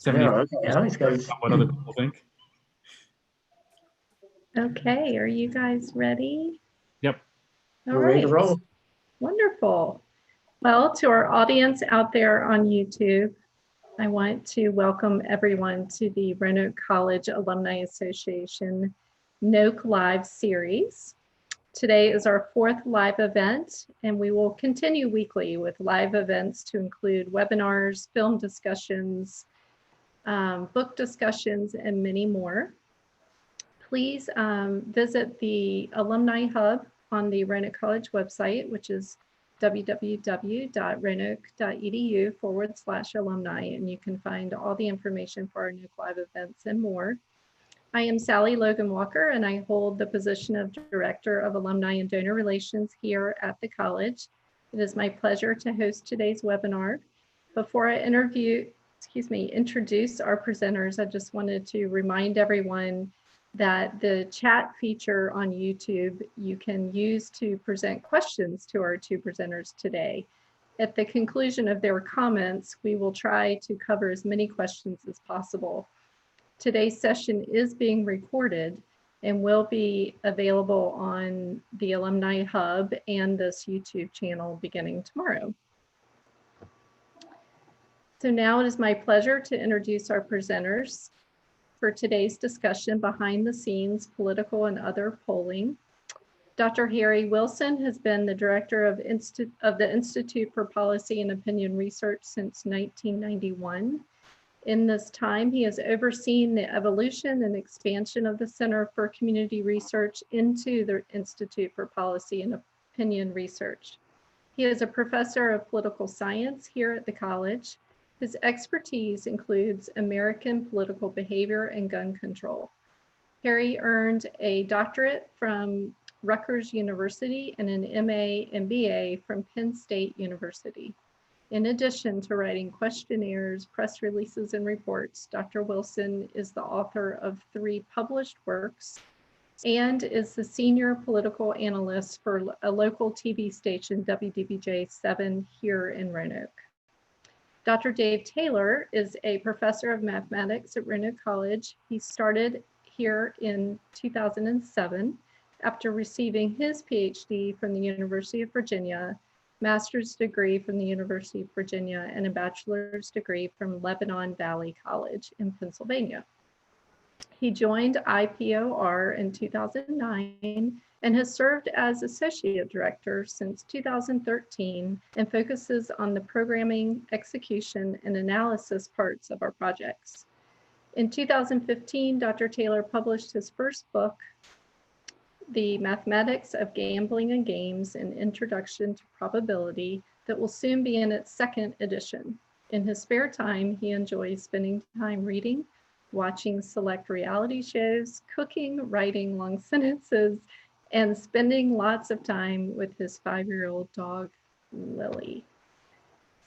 70 No, okay. I always goes. what other people think. Okay, are you guys ready? Yep. All We're ready to right. roll. Wonderful. Well, to our audience out there on YouTube, I want to welcome everyone to the Roanoke College Alumni Association NOKELive series. Today is our fourth live event, and we will continue weekly with live events to include webinars, film discussions, book discussions, and many more. Please visit the Alumni Hub on the Roanoke College website, which is www.roanoke.edu/alumni, and you can find all the information for our NOKELive events and more. I am Sally Logan Walker, and I hold the position of Director of Alumni and Donor Relations here at the college. It is my pleasure to host today's webinar. Before I introduce our presenters, I just wanted to remind everyone that the chat feature on YouTube you can use to present questions to our two presenters today. At the conclusion of their comments, we will try to cover as many questions as possible. Today's session is being recorded and will be available on the Alumni Hub and this YouTube channel beginning tomorrow. So now it is my pleasure to introduce our presenters for today's discussion, Behind the Scenes, Political and Other Polling. Dr. Harry Wilson has been the director of the Institute for Policy and Opinion Research since 1991. In this time, he has overseen the evolution and expansion of the Center for Community Research into the Institute for Policy and Opinion Research. He is a professor of political science here at the college. His expertise includes American political behavior and gun control. Harry earned a doctorate from Rutgers University and an MA and BA from Penn State University. In addition to writing questionnaires, press releases, and reports, Dr. Wilson is the author of 3 published works and is the senior political analyst for a local TV station, WDBJ-7, here in Roanoke. Dr. Dave Taylor is a professor of mathematics at Roanoke College. He started here in 2007 after receiving his PhD from the University of Virginia, master's degree from the University of Virginia, and a bachelor's degree from Lebanon Valley College in Pennsylvania. He joined IPOR in 2009 and has served as associate director since 2013 and focuses on the programming, execution, and analysis parts of our projects. In 2015, Dr. Taylor published his first book, The Mathematics of Gambling and Games: An Introduction to Probability, that will soon be in its 2nd edition. In his spare time, he enjoys spending time reading, watching select reality shows, cooking, writing long sentences, and spending lots of time with his 5-year-old dog, Lily.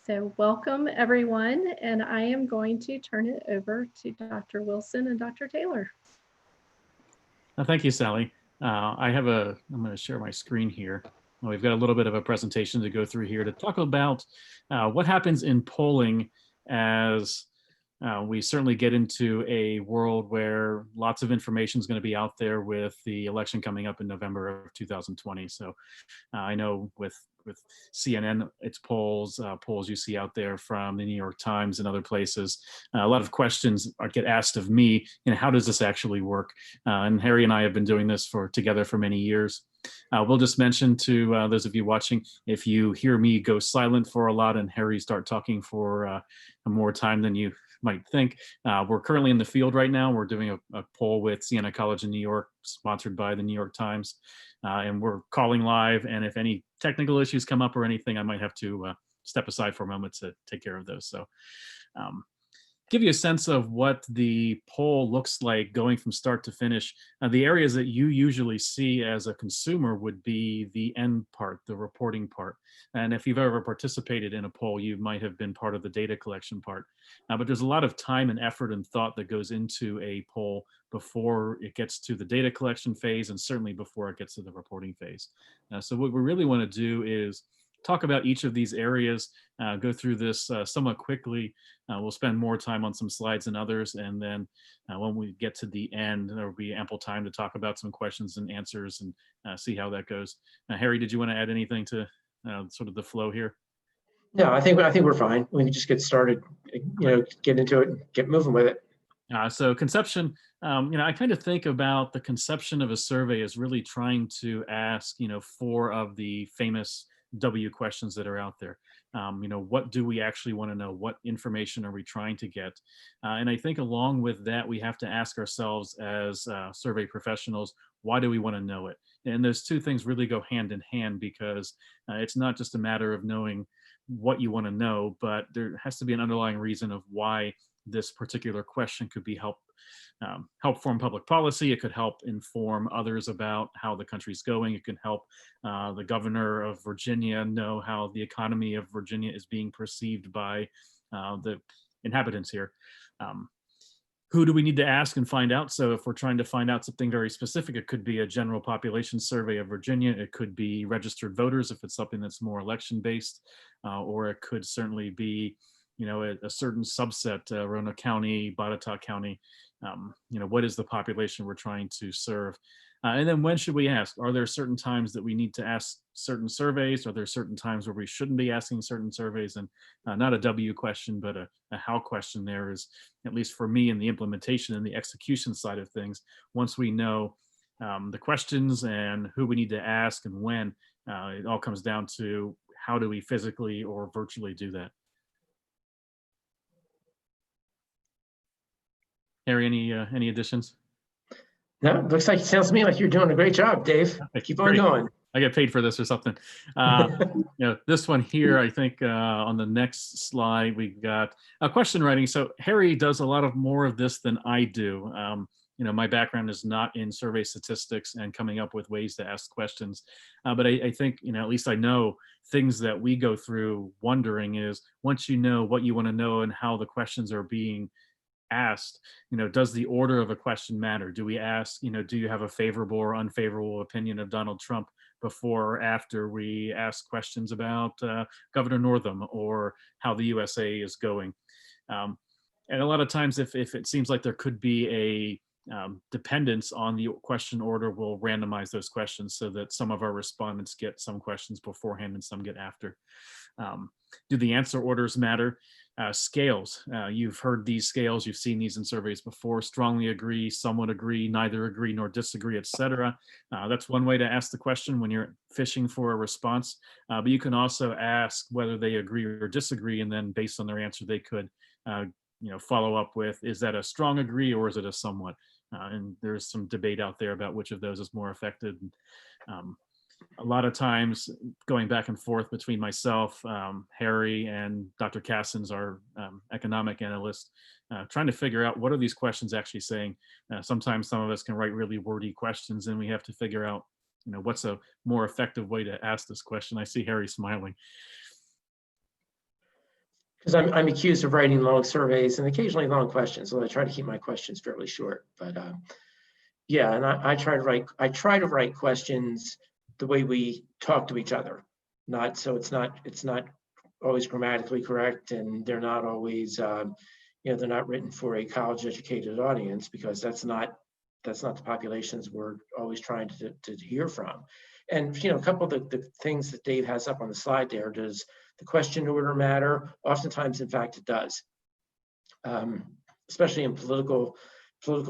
So welcome everyone, and I am going to turn it over to Dr. Wilson and Dr. Taylor. Thank you, Sally. I'm going to share my screen here. We've got a little bit of a presentation to go through here to talk about what happens in polling as we certainly get into a world where lots of information is going to be out there with the election coming up in November of 2020. So I know with CNN, it's polls you see out there from the New York Times and other plations. A lot of questions get asked of me, how does this actually work? And Harry and I have been doing this together for many years. We'll just mention to those of you watching, if you hear me go silent for a lot and Harry start talking for more time than you might think. We're currently in the field right now. We're doing a poll with Siena College in New York, sponsored by the New York Times. And we're calling live. And if any technical issues come up or anything, I might have to step aside for a moment to take care of those. So give you a sense of what the poll looks like going from start to finish. The areas that you usually see as a consumer would be the end part, the reporting part. And if you've ever participated in a poll, you might have been part of the data collection part. But there's a lot of time and effort and thought that goes into a poll before it gets to the data collection phase, and certainly before it gets to the reporting phase. So what we really want to do is talk about each of these areas, go through this somewhat quickly. We'll spend more time on some slides than others, and then when we get to the end, there will be ample time to talk about some questions and answers and see how that goes. Harry, did you want to add anything to sort of the flow here? No, I think we're fine. We can just get started, get into it, and get moving with it. So conception, I kind of think about the conception of a survey as really trying to ask, 4 of the famous W questions that are out there. What do we actually want to know? What information are we trying to get? And I think along with that, we have to ask ourselves as survey professionals, why do we want to know it? And those two things really go hand in hand, because it's not just a matter of knowing what you want to know, but there has to be an underlying reason of why this particular question could be help form public policy. It could help inform others about how the country's going. It can help the governor of Virginia know how the economy of Virginia is being perceived by the inhabitants here. Who do we need to ask and find out? So if we're trying to find out something very specific, it could be a general population survey of Virginia. It could be registered voters if it's something that's more election based, or it could certainly be a certain subset, Roanoke County, Botetourt County. What is the population we're trying to serve? And then when should we ask? Are there certain times that we need to ask certain surveys? Are there certain times where we shouldn't be asking certain surveys? And not a W question, but a how question there is, at least for me in the implementation and the execution side of things, once we know the questions and who we need to ask and when, it all comes down to how do we physically or virtually do that. Harry, any additions? No, sounds to me like you're doing a great job, Dave. Keep on going. I get paid for this or something. This one here, I think on the next slide, we've got question writing. So Harry does a lot of more of this than I do. My background is not in survey statistics and coming up with ways to ask questions. But I think, at least I know things that we go through wondering is, once you know what you want to know and how the questions are being asked, does the order of a question matter? Do we ask, do you have a favorable or unfavorable opinion of Donald Trump before or after we ask questions about Governor Northam or how the USA is going? And a lot of times, if it seems like there could be a dependence on the question order, we'll randomize those questions so that some of our respondents get some questions beforehand and some get after. Do the answer orders matter? Scales. You've heard these scales, you've seen these in surveys before: strongly agree, somewhat agree, neither agree nor disagree, etc. That's one way to ask the question when you're fishing for a response. But you can also ask whether they agree or disagree, and then based on their answer, they could follow up with, is that a strong agree or is it a somewhat? And there's some debate out there about which of those is more effective. A lot of times going back and forth between myself, Harry, and Dr. Cassens, our economic analyst, trying to figure out what are these questions actually saying. Sometimes some of us can write really wordy questions, and we have to figure out, what's a more effective way to ask this question. I see Harry smiling. Because I'm accused of writing long surveys and occasionally long questions, so I try to keep my questions fairly short. But yeah, and I try to write questions the way we talk to each other, it's not always grammatically correct, and they're not always they're not written for a college educated audience, because that's not the populations we're always trying to hear from. And a couple of the things that Dave has up on the slide there, does the question order matter? Oftentimes, in fact, it does, especially in political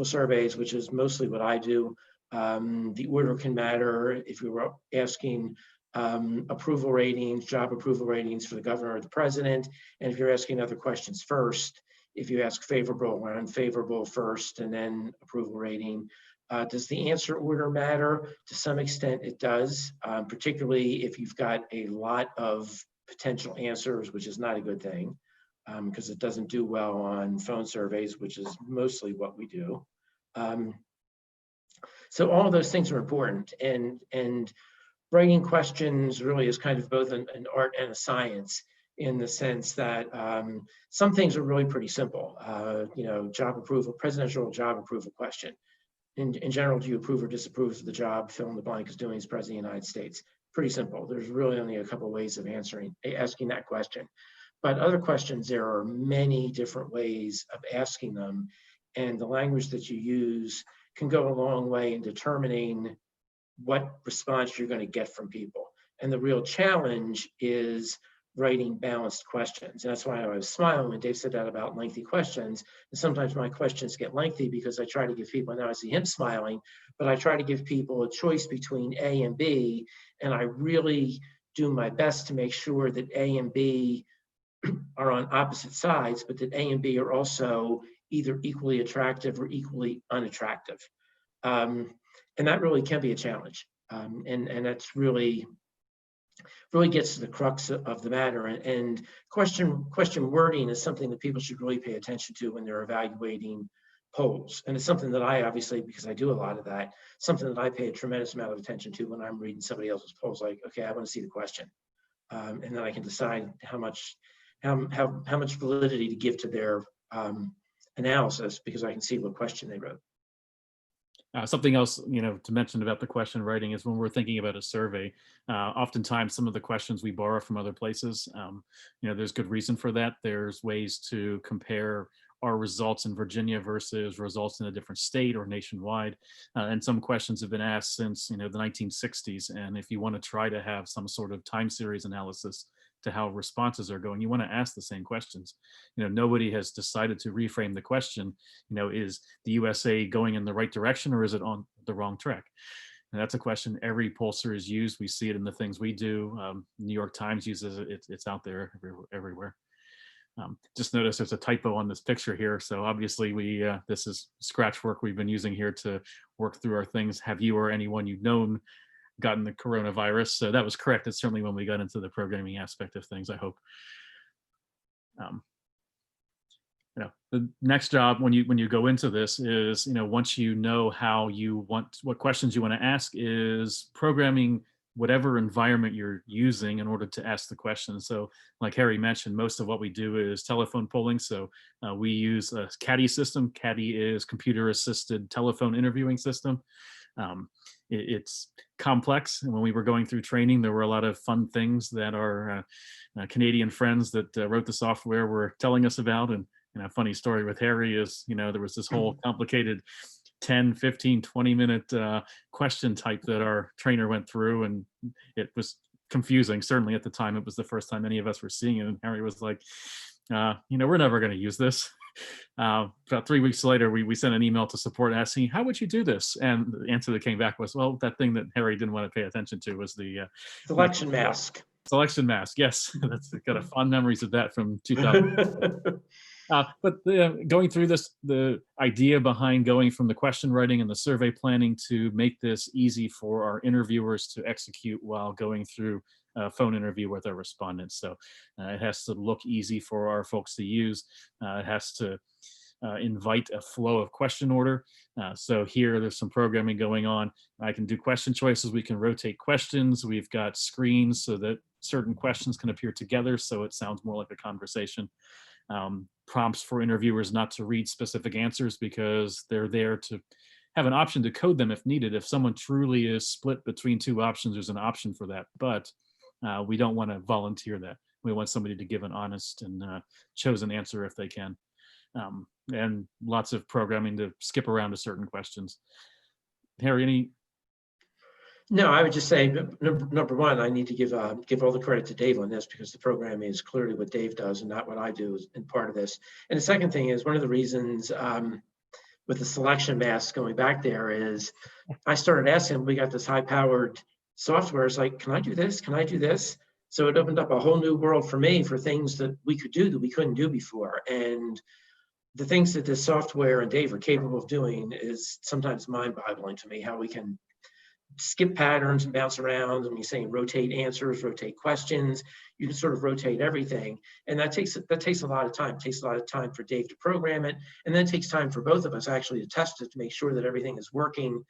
surveys, which is mostly what I do. The order can matter if you were asking approval ratings, job approval ratings for the governor or the president, and if you're asking other questions first, if you ask favorable or unfavorable first and then approval rating. Does the answer order matter? To some extent it does, particularly if you've got a lot of potential answers, which is not a good thing, because it doesn't do well on phone surveys, which is mostly what we do. So all of those things are important, and writing questions really is kind of both an art and a science, in the sense that some things are really pretty simple. Job approval, presidential job approval question. In general, do you approve or disapprove of the job fill in the blank is doing as president of the United States? pretty simple. There's really only a couple ways of asking that question. But other questions, there are many different ways of asking them. And the language that you use can go a long way in determining what response you're going to get from people. And the real challenge is writing balanced questions. And that's why I was smiling when Dave said that about lengthy questions. And sometimes my questions get lengthy because I try to give people, now I see him smiling, but I try to give people a choice between A and B. And I really do my best to make sure that A and B are on opposite sides, but that A and B are also either equally attractive or equally unattractive. And that really can be a challenge. And that's really gets to the crux of the matter. And question wording is something that people should really pay attention to when they're evaluating polls. And it's something that I obviously, because I do a lot of that, something that I pay a tremendous amount of attention to when I'm reading somebody else's polls. Like, okay, I want to see the question, and then I can decide how much validity to give to their analysis, because I can see what question they wrote. Something else, to mention about the question writing is when we're thinking about a survey, oftentimes some of the questions we borrow from other places. There's good reason for that. There's ways to compare our results in Virginia versus results in a different state or nationwide. And some questions have been asked since, the 1960s. And if you want to try to have some sort of time series analysis to how responses are going, you want to ask the same questions. Nobody has decided to reframe the question, is the USA going in the right direction or is it on the wrong track? And that's a question every pollster has used. We see it in the things we do. New York Times uses it. It's out there everywhere. Just notice there's a typo on this picture here. So obviously this is scratch work we've been using here to work through our things. Have you or anyone you've known gotten the coronavirus? So that was correct. It's certainly when we got into the programming aspect of things, I hope. The next job when you go into this is, once you know what questions you want to ask, is programming whatever environment you're using in order to ask the question. So like Harry mentioned, most of what we do is telephone polling. So we use a CADI system. CADI is computer assisted telephone interviewing system. It's complex. And when we were going through training, there were a lot of fun things that our Canadian friends that wrote the software were telling us about. And a funny story with Harry is, there was this whole complicated 10, 15, 20-minute question type that our trainer went through, and it was confusing. Certainly at the time, it was the first time any of us were seeing it. And Harry was like, we're never going to use this. About 3 weeks later, we sent an email to support asking, how would you do this? And the answer that came back was, well, that thing that Harry didn't want to pay attention to was the selection mask. Selection mask, yes. That's got a fond memories of that from 2000. But going through this, the idea behind going from the question writing and the survey planning to make this easy for our interviewers to execute while going through a phone interview with our respondents. So it has to look easy for our folks to use. It has to invite a flow of question order. So here, there's some programming going on. I can do question choices. We can rotate questions. We've got screens so that certain questions can appear together, so it sounds more like a conversation. Prompts for interviewers not to read specific answers because they're there to have an option to code them if needed. If someone truly is split between two options, there's an option for that. But we don't want to volunteer that. We want somebody to give an honest and chosen answer if they can. And lots of programming to skip around to certain questions. Harry, any? No, I would just say, number one, I need to give all the credit to Dave on this, because the programming is clearly what Dave does and not what I do in part of this. And the second thing is, one of the reasons with the selection mask going back there is I started asking, we got this high-powered software. It's like, can I do this? Can I do this? So it opened up a whole new world for me for things that we could do that we couldn't do before. And the things that this software and Dave are capable of doing is sometimes mind-boggling to me, how we can skip patterns and bounce around. And you're saying rotate answers, rotate questions. You can sort of rotate everything, and that takes a lot of time. It takes a lot of time for Dave to program it, and then it takes time for both of us actually to test it to make sure that everything is working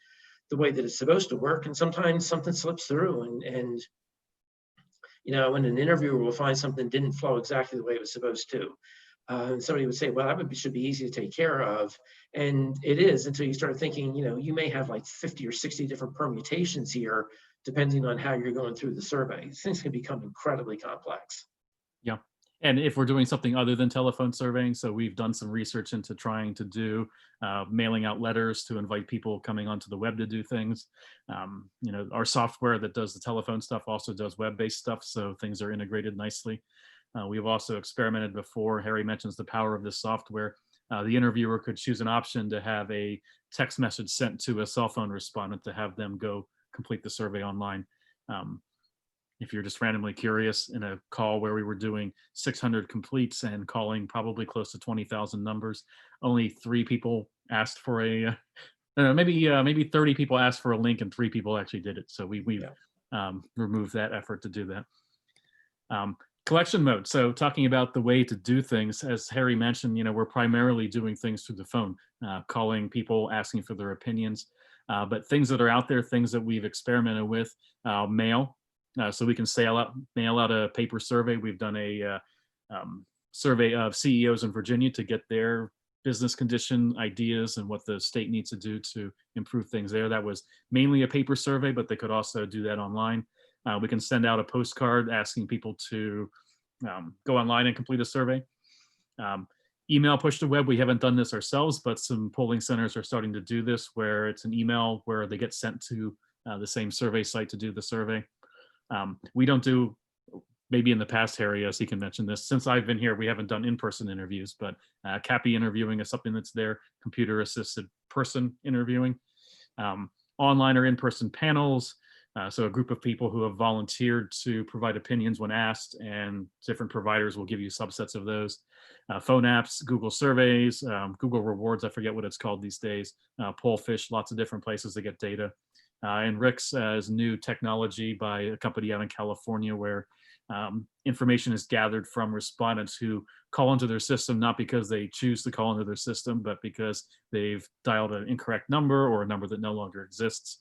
the way that it's supposed to work. And sometimes something slips through, and when an interviewer will find something didn't flow exactly the way it was supposed to. And somebody would say, well, that should be easy to take care of. And it is, until you start thinking, you may have like 50 or 60 different permutations here depending on how you're going through the survey. Things can become incredibly complex. Yeah. And if we're doing something other than telephone surveying, so we've done some research into trying to do mailing out letters to invite people coming onto the web to do things. Our software that does the telephone stuff also does web-based stuff, so things are integrated nicely. We've also experimented before. Harry mentions the power of this software. The interviewer could choose an option to have a text message sent to a cell phone respondent to have them go complete the survey online. If you're just randomly curious, in a call where we were doing 600 completes and calling probably close to 20,000 numbers, only 3 people asked for maybe 30 people asked for a link and 3 people actually did it. So we've removed that effort to do that. Collection mode. So talking about the way to do things, as Harry mentioned, we're primarily doing things through the phone, calling people, asking for their opinions. But things that are out there, things that we've experimented with, mail. So we can mail out a paper survey. We've done a survey of CEOs in Virginia to get their business condition ideas and what the state needs to do to improve things there. That was mainly a paper survey, but they could also do that online. We can send out a postcard asking people to go online and complete a survey. Email push to web, we haven't done this ourselves, but some polling centers are starting to do this, where it's an email where they get sent to the same survey site to do the survey. We don't do, maybe in the past, Harry, as he can mention this, since I've been here, we haven't done in-person interviews, but CAPI interviewing is something that's there, computer-assisted person interviewing, online or in-person panels, so a group of people who have volunteered to provide opinions when asked, and different providers will give you subsets of those. Phone apps, Google surveys, Google rewards, I forget what it's called these days, Pollfish, lots of different places to get data. And RICS is new technology by a company out in California where information is gathered from respondents who call into their system, not because they choose to call into their system, but because they've dialed an incorrect number or a number that no longer exists.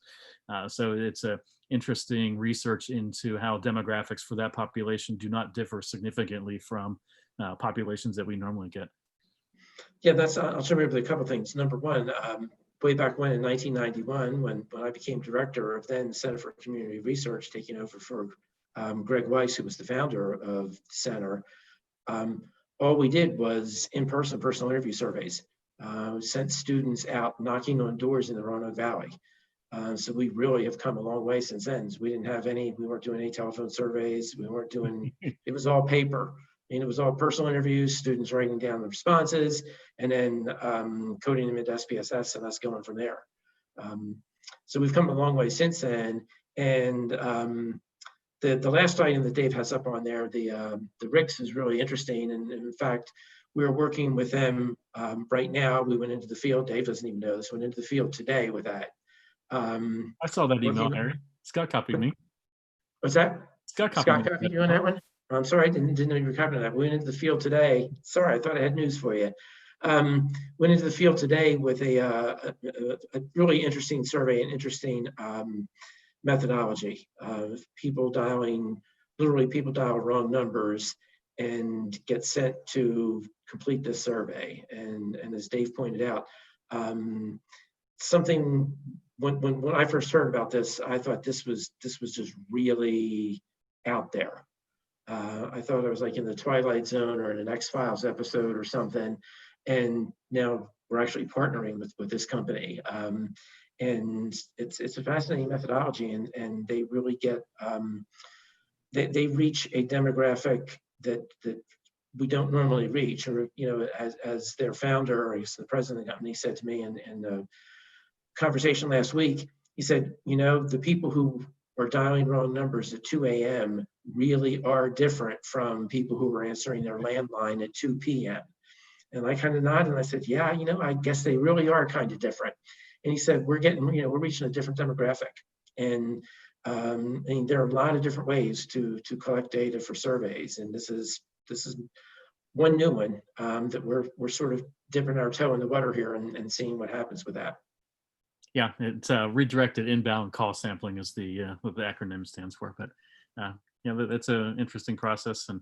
So it's a interesting research into how demographics for that population do not differ significantly from populations that we normally get. Yeah, I'll show you a couple of things. Number one, way back when in 1991, when I became director of then Center for Community Research, taking over for Greg Weiss, who was the founder of the center, all we did was in-person personal interview surveys. Sent students out knocking on doors in the Roanoke Valley. So we really have come a long way since then. We weren't doing any telephone surveys. We weren't doing, it was all paper. And it was all personal interviews, students writing down the responses, and then coding them into SPSS, and us going from there. So we've come a long way since then. And the last item that Dave has up on there, the RICS, is really interesting. And in fact, we're working with them right now. We went into the field. Dave doesn't even know this. Went into the field today with that. I saw that email, Harry. Scott copied me. What's that? Scott copied you on that one? I'm sorry, I didn't know you were copying that. We went into the field today. Sorry, I thought I had news for you. Went into the field today with a really interesting survey and interesting methodology of people people dial wrong numbers and get sent to complete this survey. And as Dave pointed out, something when I first heard about this, I thought this was just really out there. I thought it was like in the Twilight Zone or in an X-Files episode or something. And now we're actually partnering with this company. And it's a fascinating methodology, and they really get, they reach a demographic that we don't normally reach. Or, as their founder, or the president of the company, said to me in the conversation last week, he said, the people who are dialing wrong numbers at 2 a.m. really are different from people who are answering their landline at 2 p.m. And I kind of nodded and I said, yeah, I guess they really are kind of different. And he said, we're reaching a different demographic. And there are a lot of different ways to collect data for surveys. And this is one new one that we're sort of dipping our toe in the water here and seeing what happens with that. Yeah, it's redirected inbound call sampling is what the acronym stands for. But that's an interesting process. And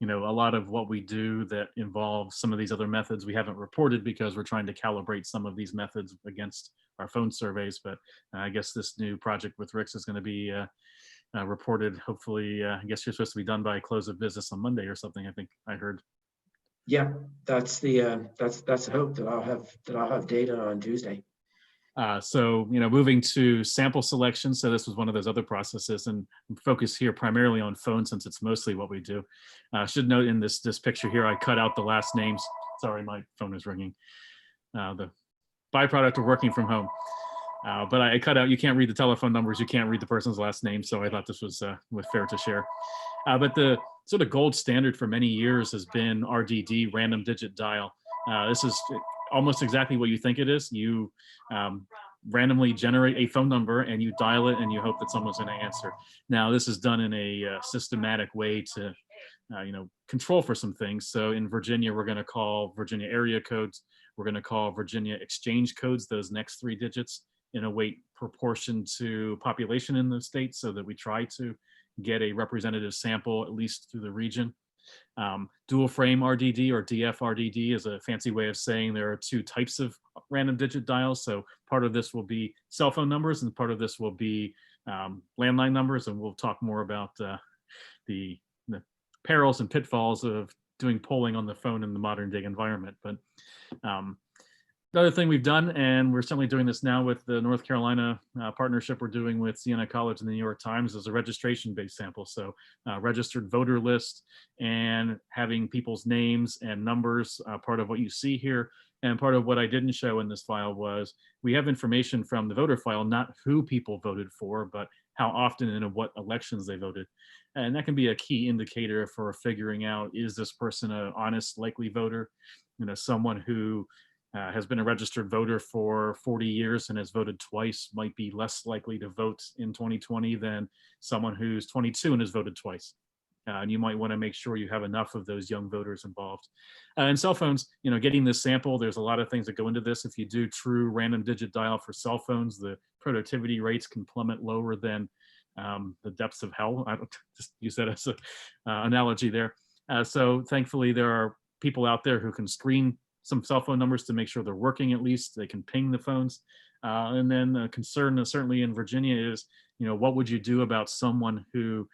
a lot of what we do that involves some of these other methods we haven't reported because we're trying to calibrate some of these methods against our phone surveys. But I guess this new project with Rick's is going to be reported. Hopefully, I guess you're supposed to be done by close of business on Monday or something. I think I heard. Yeah, that's the hope that I'll have data on Tuesday. So, moving to sample selection. So this was one of those other processes, and focus here primarily on phone since it's mostly what we do. I should note in this picture here, I cut out the last names. Sorry, my phone is ringing. The byproduct of working from home. But I cut out, you can't read the telephone numbers, you can't read the person's last name. So I thought this was fair to share. But the sort of gold standard for many years has been RDD, random digit dial. This is almost exactly what you think it is. You randomly generate a phone number and you dial it and you hope that someone's going to answer. Now, this is done in a systematic way to control for some things. So in Virginia, we're going to call Virginia area codes. We're going to call Virginia exchange codes, those next 3 digits, in a weight proportion to population in the state, so that we try to get a representative sample, at least through the region. Dual frame RDD, or DFRDD, is a fancy way of saying there are 2 types of random digit dials. So part of this will be cell phone numbers and part of this will be landline numbers. And we'll talk more about the perils and pitfalls of doing polling on the phone in the modern day environment. But the other thing we've done, and we're certainly doing this now with the North Carolina partnership we're doing with Siena College and the New York Times, is a registration-based sample. So registered voter list and having people's names and numbers, part of what you see here. And part of what I didn't show in this file was we have information from the voter file, not who people voted for, but how often and in what elections they voted. And that can be a key indicator for figuring out, is this person an honest, likely voter? Someone who has been a registered voter for 40 years and has voted twice might be less likely to vote in 2020 than someone who's 22 and has voted twice. And you might want to make sure you have enough of those young voters involved. And cell phones, getting this sample, there's a lot of things that go into this. If you do true random digit dial for cell phones, the productivity rates can plummet lower than the depths of hell. I don't just use that as an analogy there. So thankfully, there are people out there who can screen some cell phone numbers to make sure they're working. At least they can ping the phones. And then a concern certainly in Virginia is, what would you do about someone who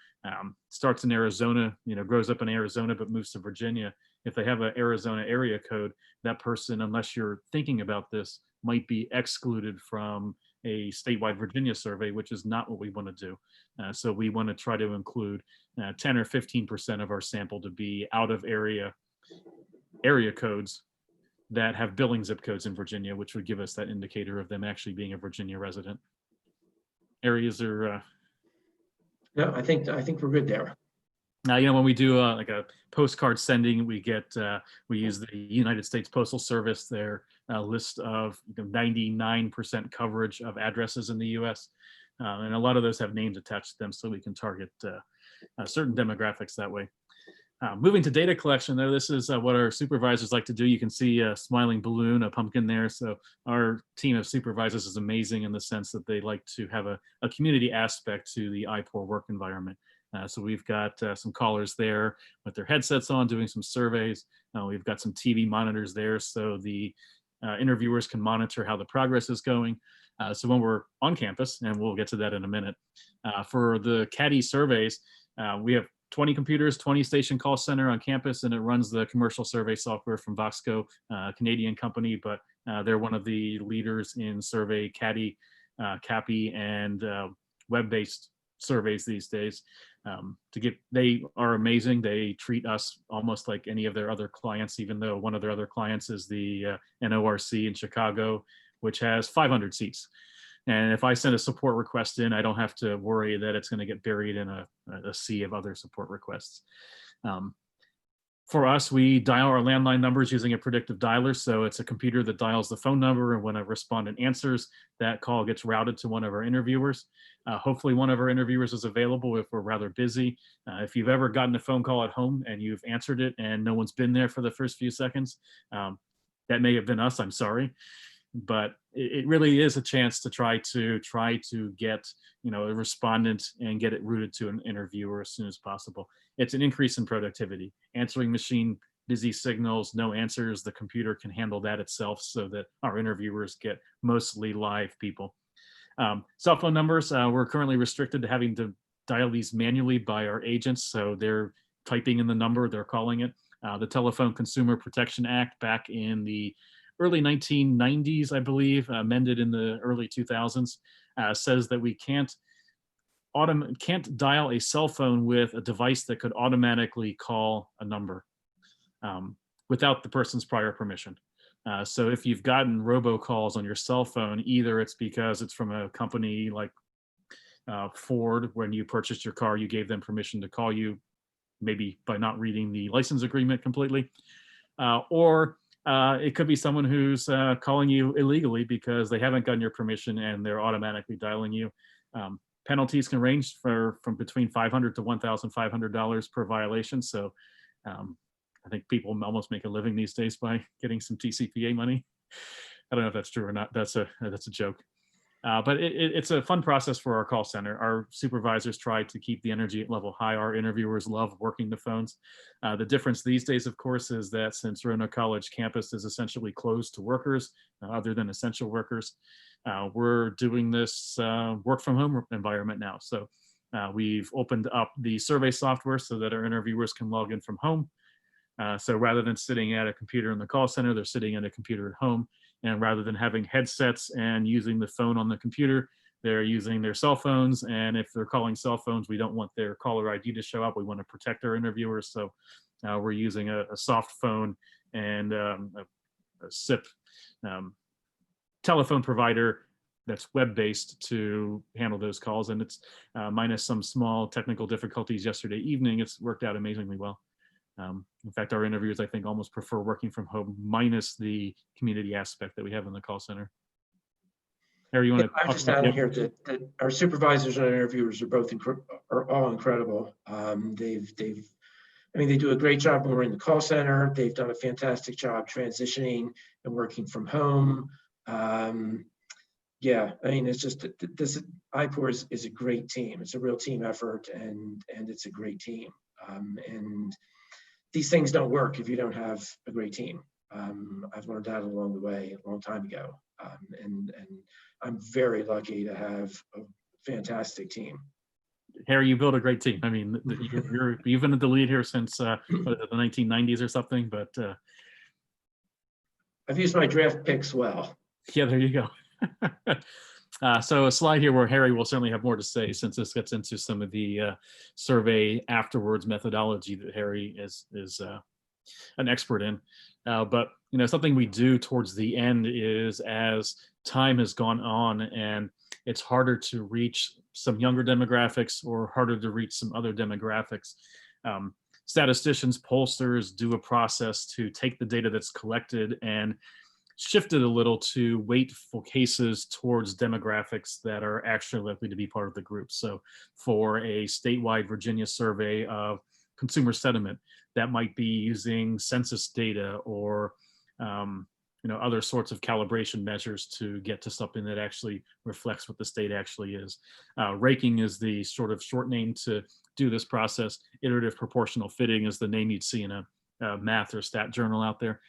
starts in Arizona, grows up in Arizona, but moves to Virginia? If they have an Arizona area code, that person, unless you're thinking about this, might be excluded from a statewide Virginia survey, which is not what we want to do. So we want to try to include 10 or 15% of our sample to be out of area codes that have billing zip codes in Virginia, which would give us that indicator of them actually being a Virginia resident. Areas are. No, I think we're good there. Now, when we do like a postcard sending, we use the United States Postal Service, their list of 99% coverage of addresses in the U.S. And a lot of those have names attached to them, so we can target certain demographics that way. Moving to data collection, though, this is what our supervisors like to do. You can see a smiling balloon, a pumpkin there. So our team of supervisors is amazing in the sense that they like to have a community aspect to the iPoor work environment. So we've got some callers there with their headsets on doing some surveys. We've got some TV monitors there so the interviewers can monitor how the progress is going. So when we're on campus, and we'll get to that in a minute, for the CADI surveys, we have 20 computers, 20 station call center on campus, and it runs the commercial survey software from Voxco, a Canadian company, but they're one of the leaders in survey CADI, CAPI, and web-based surveys these days. They are amazing. They treat us almost like any of their other clients, even though one of their other clients is the NORC in Chicago, which has 500 seats. And if I send a support request in, I don't have to worry that it's going to get buried in a sea of other support requests. For us, we dial our landline numbers using a predictive dialer. So it's a computer that dials the phone number, and when a respondent answers, that call gets routed to one of our interviewers. Hopefully one of our interviewers is available if we're rather busy. If you've ever gotten a phone call at home and you've answered it and no one's been there for the first few seconds, that may have been us, I'm sorry. but it really is a chance to try to get, a respondent and get it routed to an interviewer as soon as possible. It's an increase in productivity. Answering machine busy signals, no answers, the computer can handle that itself so that our interviewers get mostly live people. Cell phone numbers, we're currently restricted to having to dial these manually by our agents, so they're typing in the number, they're calling it. The Telephone Consumer Protection Act back in the early 1990s, I believe, amended in the early 2000s, says that we can't dial a cell phone with a device that could automatically call a number without the person's prior permission. So if you've gotten robocalls on your cell phone, either it's because it's from a company like Ford, when you purchased your car, you gave them permission to call you, maybe by not reading the license agreement completely, or it could be someone who's calling you illegally because they haven't gotten your permission and they're automatically dialing you. Penalties can range from between $500 to $1,500 per violation. So I think people almost make a living these days by getting some TCPA money. I don't know if that's true or not. That's a joke. But it's a fun process for our call center. Our supervisors try to keep the energy level high. Our interviewers love working the phones. The difference these days, of course, is that since Roanoke College campus is essentially closed to workers, other than essential workers, we're doing this work from home environment now. So we've opened up the survey software so that our interviewers can log in from home. So rather than sitting at a computer in the call center, they're sitting at a computer at home. And rather than having headsets and using the phone on the computer, they're using their cell phones. And if they're calling cell phones, we don't want their caller ID to show up. We want to protect our interviewers. So we're using a soft phone and a SIP telephone provider that's web-based to handle those calls. And it's minus some small technical difficulties yesterday evening, it's worked out amazingly well. In fact, our interviewers, I think, almost prefer working from home minus the community aspect that we have in the call center. Harry, you want to? I just add in here that our supervisors and interviewers are both are all incredible. They do a great job when we're in the call center. They've done a fantastic job transitioning and working from home. Yeah, it's just this IPOR is a great team. It's a real team effort, and it's a great team. And these things don't work if you don't have a great team. I've learned that along the way a long time ago. And I'm very lucky to have a fantastic team. Harry, you built a great team. I mean, you've been at the lead here since the 1990s or something, but I've used my draft picks well. Yeah, there you go. So a slide here where Harry will certainly have more to say, since this gets into some of the survey afterwards methodology that Harry is an expert in. But something we do towards the end is, as time has gone on and it's harder to reach some younger demographics or harder to reach some other demographics, statisticians, pollsters do a process to take the data that's collected and shifted a little to weight for cases towards demographics that are actually likely to be part of the group. So for a statewide Virginia survey of consumer sentiment, that might be using census data or other sorts of calibration measures to get to something that actually reflects what the state actually is. Raking is the sort of short name to do this process. Iterative proportional fitting is the name you'd see in a math or stat journal out there.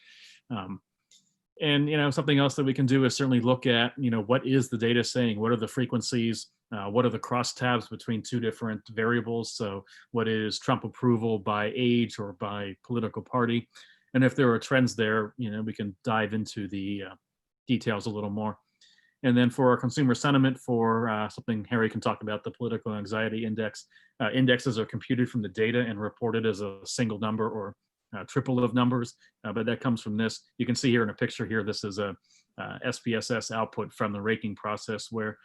And something else that we can do is certainly look at, what is the data saying? What are the frequencies? What are the crosstabs between two different variables? So what is Trump approval by age or by political party? And if there are trends there, we can dive into the details a little more. And then for our consumer sentiment, for something Harry can talk about, the political anxiety index, indexes are computed from the data and reported as a single number or triple of numbers, but that comes from this. You can see here in a picture here, this is a SPSS output from the raking process where,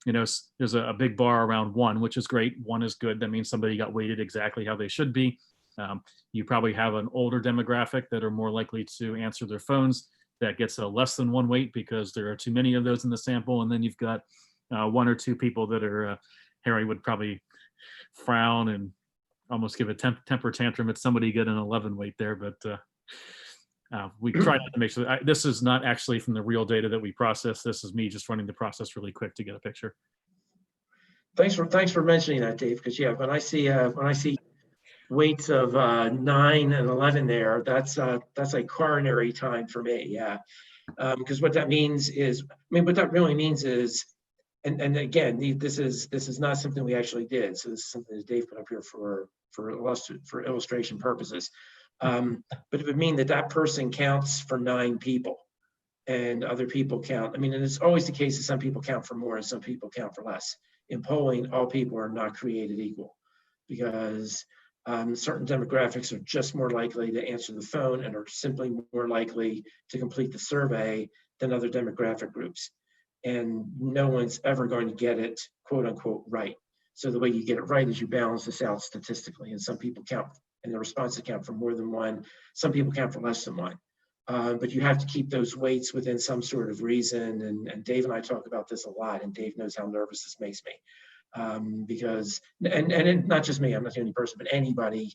there's a big bar around 1, which is great. 1 is good. That means somebody got weighted exactly how they should be. You probably have an older demographic that are more likely to answer their phones. That gets a less than 1 weight because there are too many of those in the sample. And then you've got 1 or 2 people that are, Harry would probably frown and almost give a temper tantrum at somebody get an 11 weight there. But We try not to make sure this is not actually from the real data that we process. This is me just running the process really quick to get a picture. Thanks for mentioning that, Dave. Because yeah, when I see weights of 9 and 11 there, that's like coronary time for me. Yeah, because what that means is, what that really means is, and again, this is not something we actually did. So this is something that Dave put up here for illustration purposes. But it would mean that person counts for 9 people, and other people count. And it's always the case that some people count for more and some people count for less. In polling, all people are not created equal, because certain demographics are just more likely to answer the phone and are simply more likely to complete the survey than other demographic groups. And no one's ever going to get it, quote unquote, right. So the way you get it right is you balance this out statistically, and some people count, and the responses count for more than one. Some people count for less than one. But you have to keep those weights within some sort of reason. And Dave and I talk about this a lot, and Dave knows how nervous this makes me. Because, and not just me, I'm not the only person, but anybody,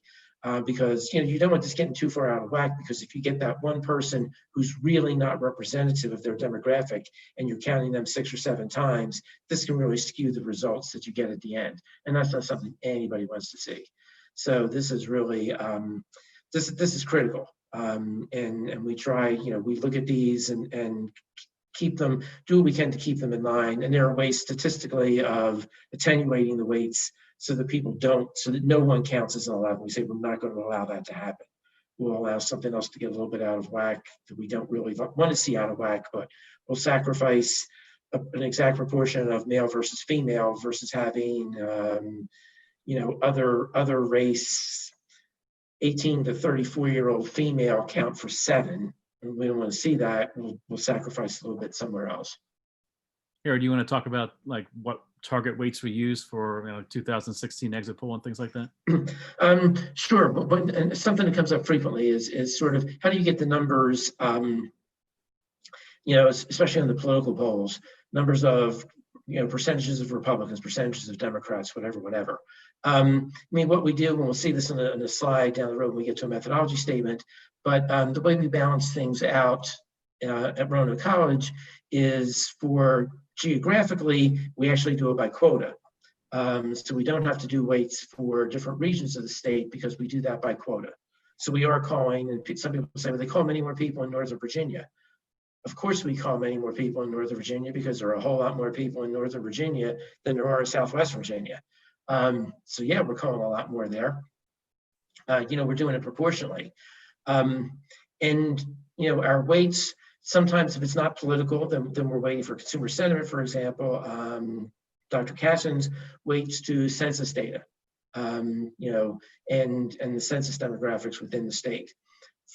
because you don't want this getting too far out of whack, because if you get that one person who's really not representative of their demographic and you're counting them 6 or 7 times, this can really skew the results that you get at the end. And that's not something anybody wants to see. So this is really, this is critical. And we try, we look at these and keep them, do what we can to keep them in line. And there are ways statistically of attenuating the weights so that no one counts as an 11. We say we're not going to allow that to happen. We'll allow something else to get a little bit out of whack that we don't really want to see out of whack, but we'll sacrifice an exact proportion of male versus female versus having, other race 18 to 34-year-old female count for 7. And we don't want to see that. We'll sacrifice a little bit somewhere else. Harry, do you want to talk about like what target weights we use for 2016 exit poll and things like that? Sure, but and something that comes up frequently is sort of how do you get the numbers? Especially in the political polls, numbers of percentages of Republicans, percentages of Democrats, whatever. What we do, and we'll see this in a slide down the road when we get to a methodology statement, but the way we balance things out at Roanoke College is for geographically, we actually do it by quota. So we don't have to do weights for different regions of the state because we do that by quota. So we are calling, and some people say, well, they call many more people in Northern Virginia. Of course we call many more people in Northern Virginia because there are a whole lot more people in Northern Virginia than there are in Southwest Virginia. So yeah, we're calling a lot more there. We're doing it proportionally. And our weights, sometimes if it's not political, then we're waiting for consumer sentiment, for example. Dr. Cassin's weights to census data, and the census demographics within the state.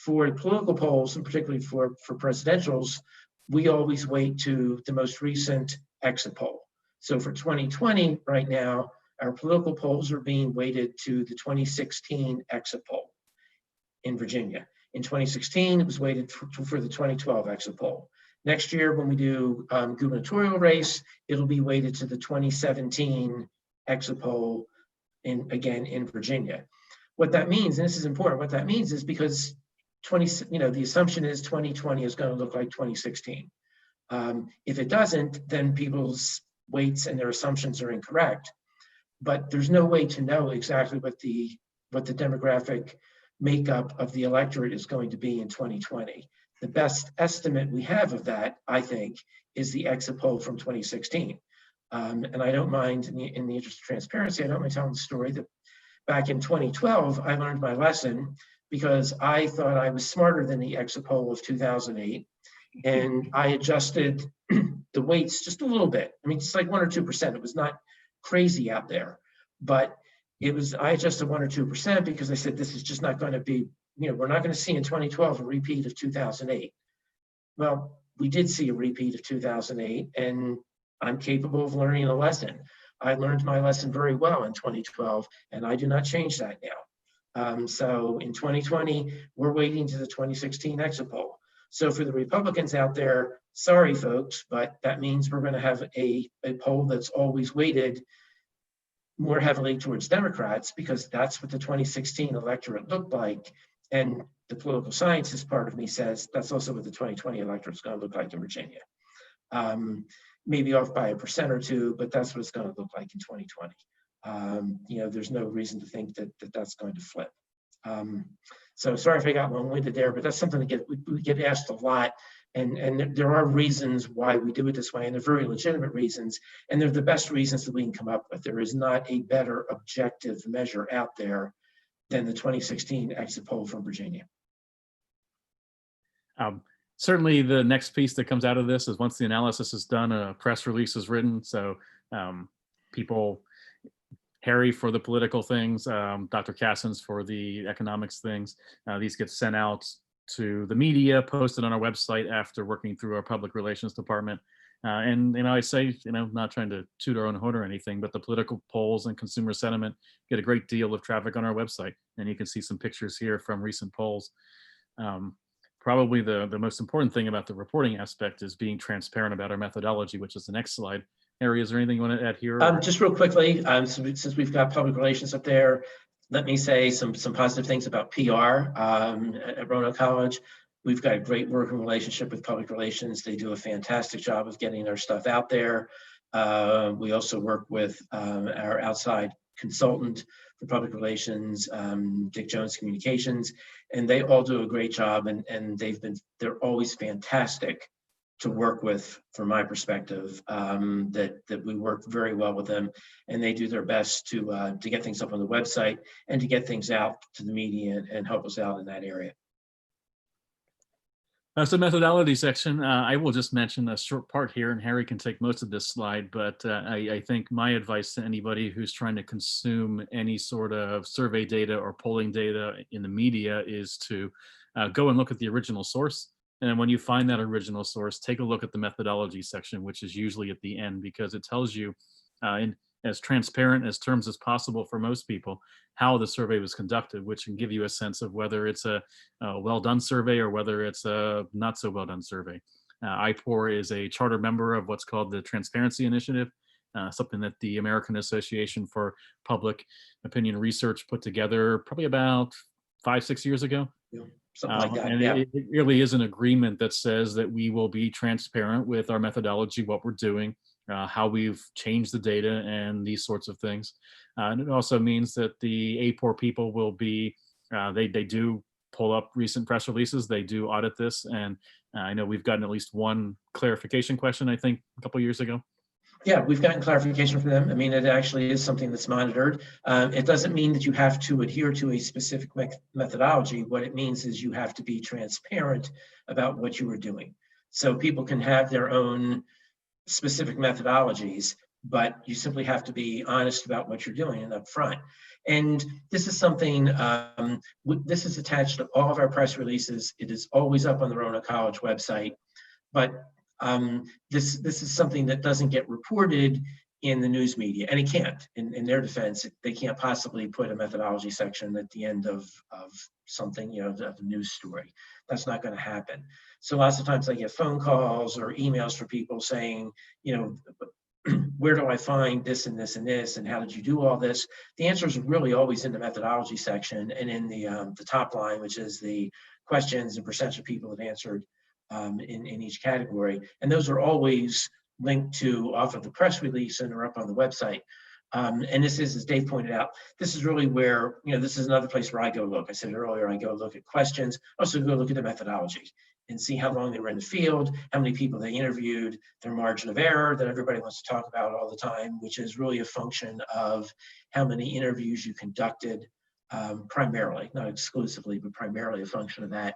For political polls, and particularly for presidentials, we always weight to the most recent exit poll. So for 2020, right now, our political polls are being weighted to the 2016 exit poll in Virginia. In 2016, it was weighted for the 2012 exit poll. Next year, when we do gubernatorial race, it'll be weighted to the 2017 exit poll in Virginia. What that means, and this is important, what that means is because the assumption is 2020 is going to look like 2016. If it doesn't, then people's weights and their assumptions are incorrect. But there's no way to know exactly what the demographic makeup of the electorate is going to be in 2020. The best estimate we have of that, I think, is the exit poll from 2016. And I don't mind, in the interest of transparency, I don't mind telling the story that back in 2012, I learned my lesson because I thought I was smarter than the exit poll of 2008. And I adjusted the weights just a little bit. It's like 1 or 2%. It was not crazy out there, but I adjusted 1 or 2% because I said, this is just not going to be, we're not going to see in 2012 a repeat of 2008. Well, we did see a repeat of 2008, and I'm capable of learning a lesson. I learned my lesson very well in 2012, and I do not change that now. So in 2020, we're waiting to the 2016 exit poll. So for the Republicans out there, sorry folks, but that means we're going to have a poll that's always weighted more heavily towards Democrats because that's what the 2016 electorate looked like. And the political scientist part of me says that's also what the 2020 electorate is going to look like in Virginia. Maybe off by 1% or 2, but that's what it's going to look like in 2020. There's no reason to think that that's going to flip. So sorry if I got long-winded there, but that's something we get asked a lot. And there are reasons why we do it this way, and they're very legitimate reasons, and they're the best reasons that we can come up with. There is not a better objective measure out there than the 2016 exit poll from Virginia. Certainly the next piece that comes out of this is once the analysis is done, a press release is written. So Harry for the political things, Dr. Cassens for the economics things. These get sent out to the media, posted on our website after working through our public relations department. And I say, not trying to toot our own horn or anything, but the political polls and consumer sentiment get a great deal of traffic on our website. And you can see some pictures here from recent polls. Probably the most important thing about the reporting aspect is being transparent about our methodology, which is the next slide. Harry, is there anything you want to add here? Just real quickly, since we've got public relations up there, let me say some positive things about PR at Roanoke College. We've got a great working relationship with public relations. They do a fantastic job of getting our stuff out there. We also work with our outside consultant for public relations, Dick Jones Communications, and they all do a great job, and they're always fantastic to work with from my perspective, that we work very well with them, and they do their best to get things up on the website and to get things out to the media and help us out in that area. So methodology section, I will just mention a short part here, and Harry can take most of this slide, but I think my advice to anybody who's trying to consume any sort of survey data or polling data in the media is to go and look at the original source. And when you find that original source, take a look at the methodology section, which is usually at the end, because it tells you in as transparent as terms as possible for most people how the survey was conducted, which can give you a sense of whether it's a well-done survey or whether it's a not so well-done survey. IPOR is a charter member of what's called the Transparency Initiative, something that the American Association for Public Opinion Research put together probably about 5-6 years ago. Yeah, something like that. And Yeah. it really is an agreement that says that we will be transparent with our methodology, what we're doing, how we've changed the data, and these sorts of things. And it also means that the APOR people will be, they do pull up recent press releases, they do audit this, and I know we've gotten at least one clarification question, I think, a couple years ago. Yeah, we've gotten clarification from them. I mean, it actually is something that's monitored. It doesn't mean that you have to adhere to a specific methodology. What it means is you have to be transparent about what you are doing. So people can have their own specific methodologies, but you simply have to be honest about what you're doing and upfront. And this is something, this is attached to all of our press releases. It is always up on the Roanoke College website, but this is something that doesn't get reported in the news media, and it can't. In their defense, they can't possibly put a methodology section at the end of something, of the news story. That's not going to happen. So lots of times I get phone calls or emails from people saying, where do I find this and this and this, and how did you do all this? The answer is really always in the methodology section and in the top line, which is the questions and percentage of people that answered in each category. And those are always linked to off of the press release and are up on the website. And this is, as Dave pointed out, this is really where, this is another place where I go look. I said earlier, I go look at questions, also go look at the methodology and see how long they were in the field, how many people they interviewed, their margin of error that everybody wants to talk about all the time, which is really a function of how many interviews you conducted, primarily, not exclusively, but primarily a function of that,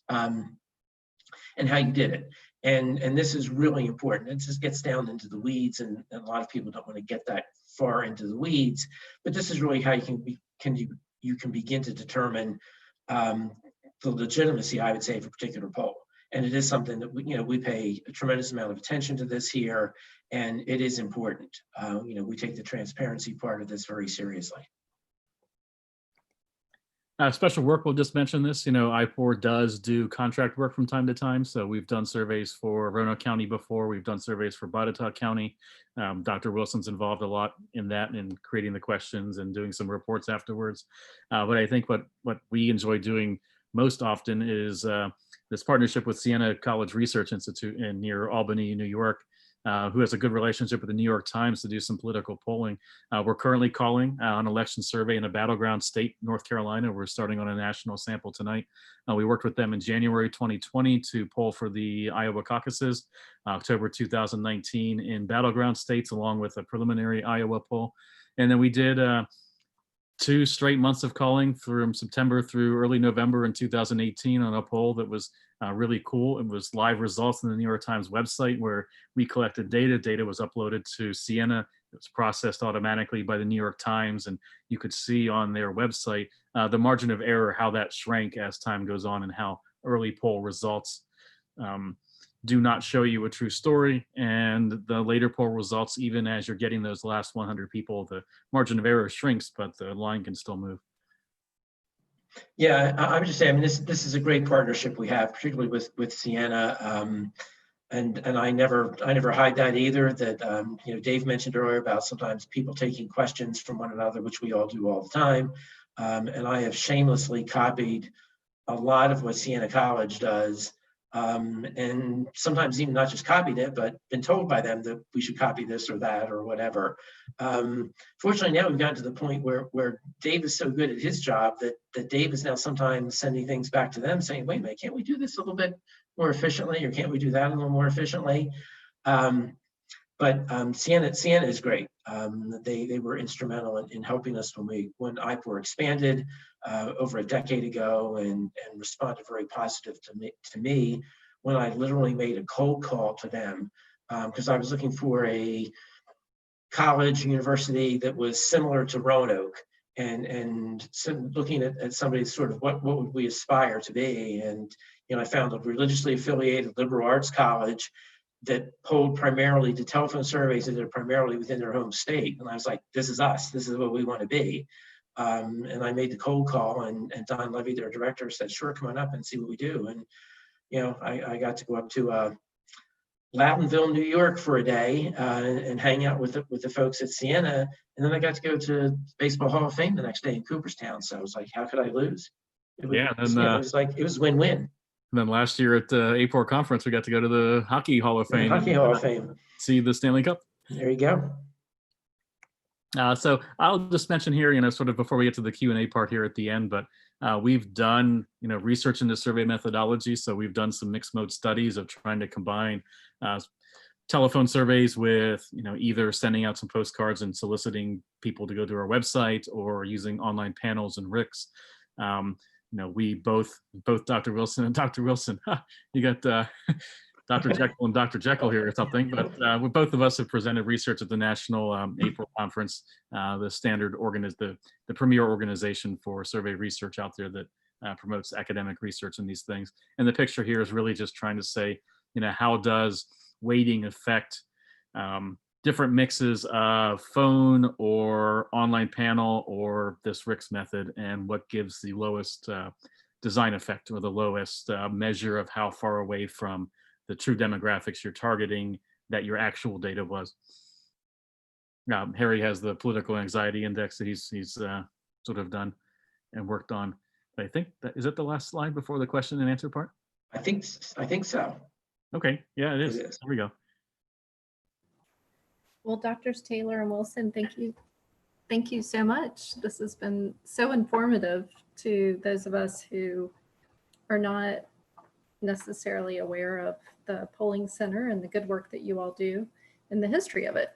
and how you did it. And this is really important. It just gets down into the weeds, and a lot of people don't want to get that far into the weeds, but this is really how you can begin to determine the legitimacy, I would say, of a particular poll. And it is something that we pay a tremendous amount of attention to this here, and it is important. We take the transparency part of this very seriously. Special work, we'll just mention this, IPOR does do contract work from time to time. So we've done surveys for Roanoke County before, we've done surveys for Botetourt County. Dr. Wilson's involved a lot in that, in creating the questions and doing some reports afterwards. But I think what we enjoy doing most often is this partnership with Siena College Research Institute in near Albany, New York, who has a good relationship with the New York Times to do some political polling. We're currently calling an election survey in a battleground state, North Carolina. We're starting on a national sample tonight. We worked with them in January 2020 to poll for the Iowa caucuses, October 2019 in battleground states, along with a preliminary Iowa poll. And then we did 2 straight months of calling from September through early November in 2018 on a poll that was really cool. It was live results on the New York Times website where we collected data. Data was uploaded to Siena. It was processed automatically by the New York Times, and you could see on their website the margin of error, how that shrank as time goes on, and how early poll results do not show you a true story. And the later poll results, even as you're getting those last 100 people, the margin of error shrinks, but the line can still move. Yeah, I would just say, I mean, this is a great partnership we have, particularly with Siena. And I never hide that either, that, you know, Dave mentioned earlier about sometimes people taking questions from one another, which we all do all the time. And I have shamelessly copied a lot of what Siena College does. And sometimes even not just copied it, but been told by them that we should copy this or that or whatever. Fortunately, now we've gotten to the point where Dave is so good at his job that Dave is now sometimes sending things back to them saying, wait a minute, can't we do this a little bit more efficiently, or can't we do that a little more efficiently? But Siena is great. They were instrumental in helping us when IPOR expanded over a decade ago, and responded very positive to me when I literally made a cold call to them, because I was looking for a college, university that was similar to Roanoke, and looking at somebody sort of what would we aspire to be. And you know, I found a religiously affiliated liberal arts college that polled primarily to telephone surveys that are primarily within their home state. And I was like, this is us, this is what we want to be. And I made the cold call, and Don Levy, their director, said, sure, come on up and see what we do. And, you know, I got to go up to Loudounville, New York for a day and hang out with the folks at Siena. And then I got to go to Baseball Hall of Fame the next day in Cooperstown. So I was like, how could I lose? It was win-win. And then last year at the APOR conference, we got to go to the Hockey Hall of Fame. Hockey Hall of Fame. See the Stanley Cup. There you go. So I'll just mention here, you know, sort of before we get to the Q&A part here at the end, but we've done, you know, research into survey methodology. So we've done some mixed mode studies of trying to combine telephone surveys with, you know, either sending out some postcards and soliciting people to go to our website, or using online panels and RICs. You know, we both Dr. Wilson and Dr. Wilson, you got Dr. Jekyll and Dr. Jekyll here or something, but both of us have presented research at the National April Conference, the standard the premier organization for survey research out there that promotes academic research in these things. And the picture here is really just trying to say, you know, how does weighting affect different mixes of phone or online panel or this RICS method, and what gives the lowest design effect, or the lowest measure of how far away from the true demographics you're targeting that your actual data was. Harry has the political anxiety index that he's sort of done and worked on. But I think is that the last slide before the question and answer part? I think so. Okay, yeah, it is. There we go. Well, Doctors Taylor and Wilson, thank you. Thank you so much. This has been so informative to those of us who are not necessarily aware of the polling center and the good work that you all do and the history of it.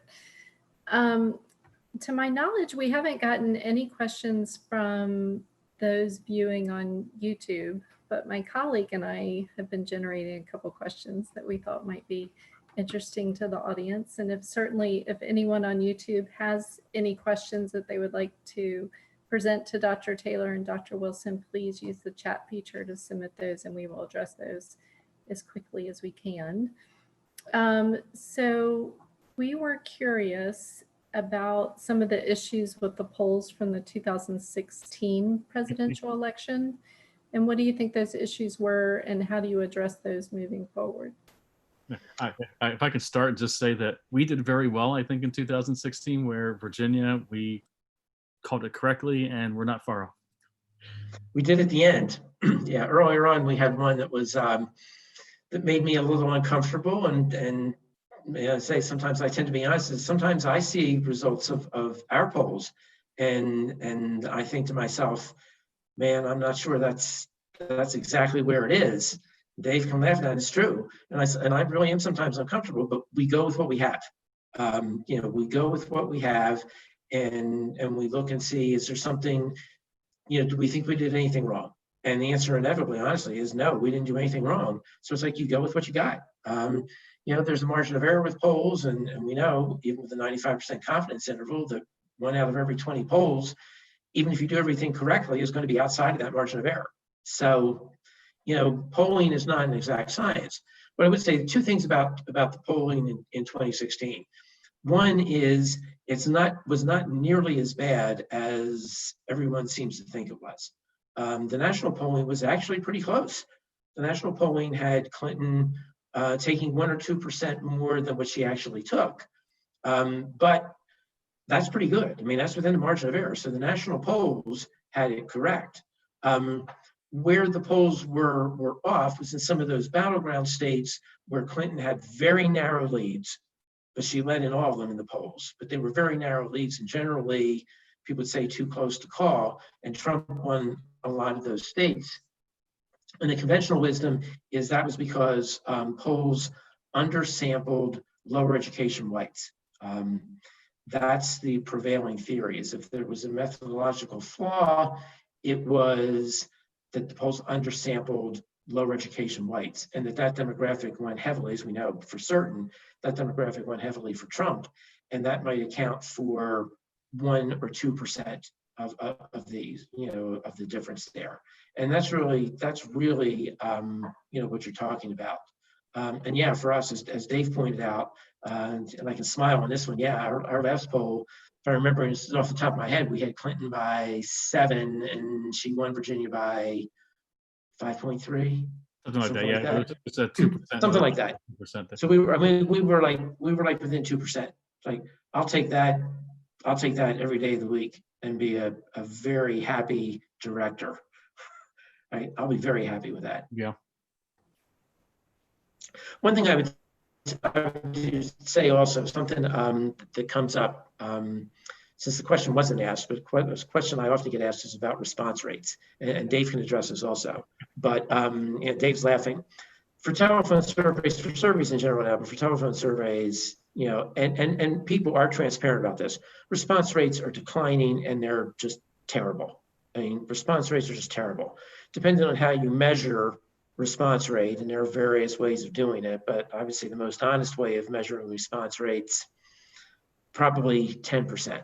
To my knowledge, we haven't gotten any questions from those viewing on YouTube, but my colleague and I have been generating a couple questions that we thought might be interesting to the audience. And if anyone on YouTube has any questions that they would like to present to Dr. Taylor and Dr. Wilson, please use the chat feature to submit those, and we will address those as quickly as we can. So we were curious about some of the issues with the polls from the 2016 presidential election. And what do you think those issues were, and how do you address those moving forward? If I could start and just say that we did very well, I think, in 2016, where Virginia, we called it correctly, and we're not far off. We did at the end. Yeah, earlier on we had one that was that made me a little uncomfortable, and may I say sometimes I tend to be honest. Is sometimes I see results of our polls, and I think to myself, man, I'm not sure that's exactly where it is. Dave can laugh at that. It's true, and I really am sometimes uncomfortable. But we go with what we have. You know, we go with what we have, and we look and see, is there something, you know, do we think we did anything wrong? And the answer inevitably, honestly, is no, we didn't do anything wrong. So it's like you go with what you got. You know, there's a margin of error with polls, and we know, even with the 95% confidence interval, that 1 out of every 20 polls, even if you do everything correctly, is going to be outside of that margin of error. So, you know, polling is not an exact science. But I would say 2 things about the polling in 2016. One is was not nearly as bad as everyone seems to think it was. The national polling was actually pretty close. The national polling had Clinton taking 1 or 2% more than what she actually took. But that's pretty good. I mean, that's within the margin of error. So the national polls had it correct. Where the polls were off was in some of those battleground states where Clinton had very narrow leads, but she led in all of them in the polls. But they were very narrow leads, and generally people would say too close to call, and Trump won a lot of those states. And the conventional wisdom is that was because polls undersampled lower education whites. That's the prevailing theory, is if there was a methodological flaw, it was that the polls undersampled lower education whites, and that demographic went heavily, as we know for certain, that demographic went heavily for Trump, and that might account for 1 or 2% of these, you know, of the difference there. And that's really you know, what you're talking about. And yeah, for us, as Dave pointed out, and I can smile on this one. Yeah, our last poll, if I remember, this is off the top of my head, we had Clinton by 7, and she won Virginia by 5.3. Something like that. Yeah, it's a 2%. Something like that. 2%. So we were like within 2%. Like, I'll take that every day of the week and be a very happy director. Right? I'll be very happy with that. Yeah. One thing I would say also, something that comes up, since the question wasn't asked, but a question I often get asked is about response rates, and Dave can address this also. But you know, Dave's laughing. For telephone surveys, for surveys in general now, but for telephone surveys, you know, and people are transparent about this. Response rates are declining, and they're just terrible. I mean, response rates are just terrible. Depending on how you measure response rate, and there are various ways of doing it, but obviously the most honest way of measuring response rates, probably 10%.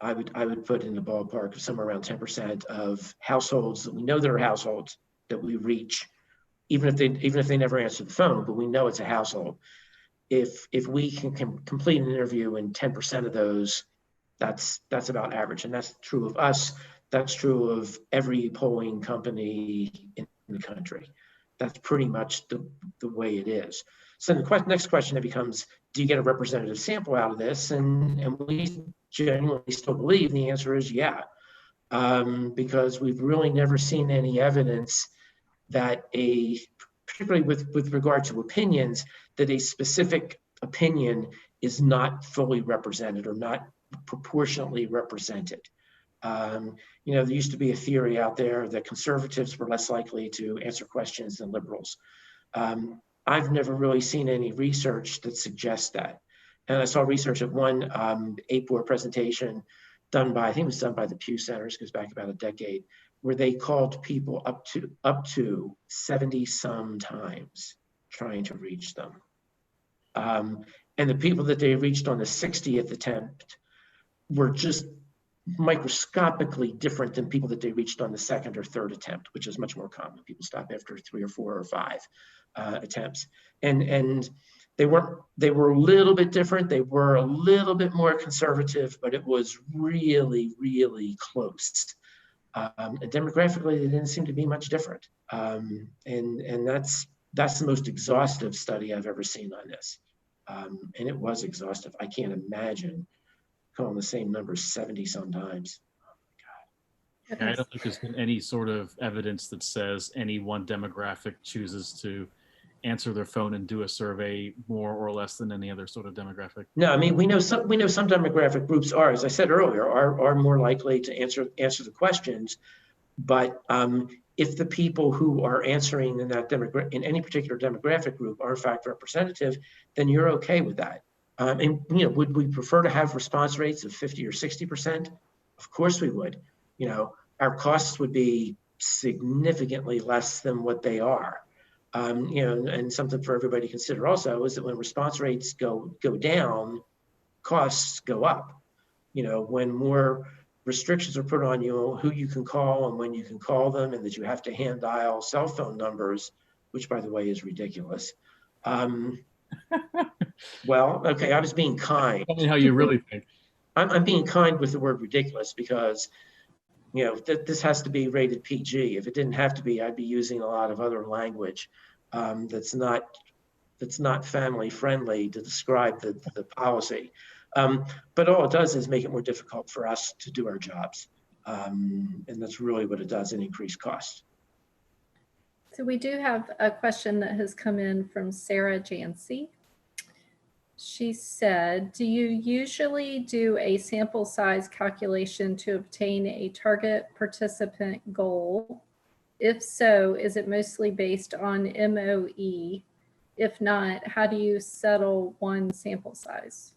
I would put in the ballpark of somewhere around 10% of households that we know that are households that we reach, even if they never answer the phone, but we know it's a household. If we can complete an interview in 10% of those, that's about average, and that's true of us. That's true of every polling company in the country. That's pretty much the way it is. So the next question that becomes, do you get a representative sample out of this? And we genuinely still believe the answer is yeah, because we've really never seen any evidence that particularly with regard to opinions, that a specific opinion is not fully represented or not proportionately represented. You know, there used to be a theory out there that conservatives were less likely to answer questions than liberals. I've never really seen any research that suggests that. And I saw research at one APOR presentation done by, I think it was done by the Pew Centers, goes back about a decade, where they called people up to 70 some times trying to reach them. And the people that they reached on the 60th attempt were just microscopically different than people that they reached on the 2nd or 3rd attempt, which is much more common. People stop after 3 or 4 or 5 attempts. And they were a little bit different. They were a little bit more conservative, but it was really, really close. And demographically, they didn't seem to be much different. And that's the most exhaustive study I've ever seen on this. And it was exhaustive. I can't imagine calling the same number 70 sometimes. Oh Yeah, I don't think there's been any sort of evidence that says any one demographic chooses to answer their phone and do a survey more or less than any other sort of demographic. No, I mean, we know some demographic groups are, as I said earlier, are more likely to answer the questions. But if the people who are answering in that in any particular demographic group are in fact representative, then you're okay with that. And you know, would we prefer to have response rates of 50 or 60%? Of course we would. You know, our costs would be significantly less than what they are. You know, and something for everybody to consider also is that when response rates go down, costs go up. You know, when more restrictions are put on you, who you can call and when you can call them, and that you have to hand dial cell phone numbers, which by the way is ridiculous. Well, okay, I was being kind. Tell me how you really think. I'm being kind with the word ridiculous because, you know, this has to be rated PG. If it didn't have to be, I'd be using a lot of other language that's not family friendly to describe the policy. But all it does is make it more difficult for us to do our jobs. And that's really what it does, an increased cost. So we do have a question that has come in from Sarah Jancy. She said, do you usually do a sample size calculation to obtain a target participant goal? If so, is it mostly based on MOE? If not, how do you settle one sample size?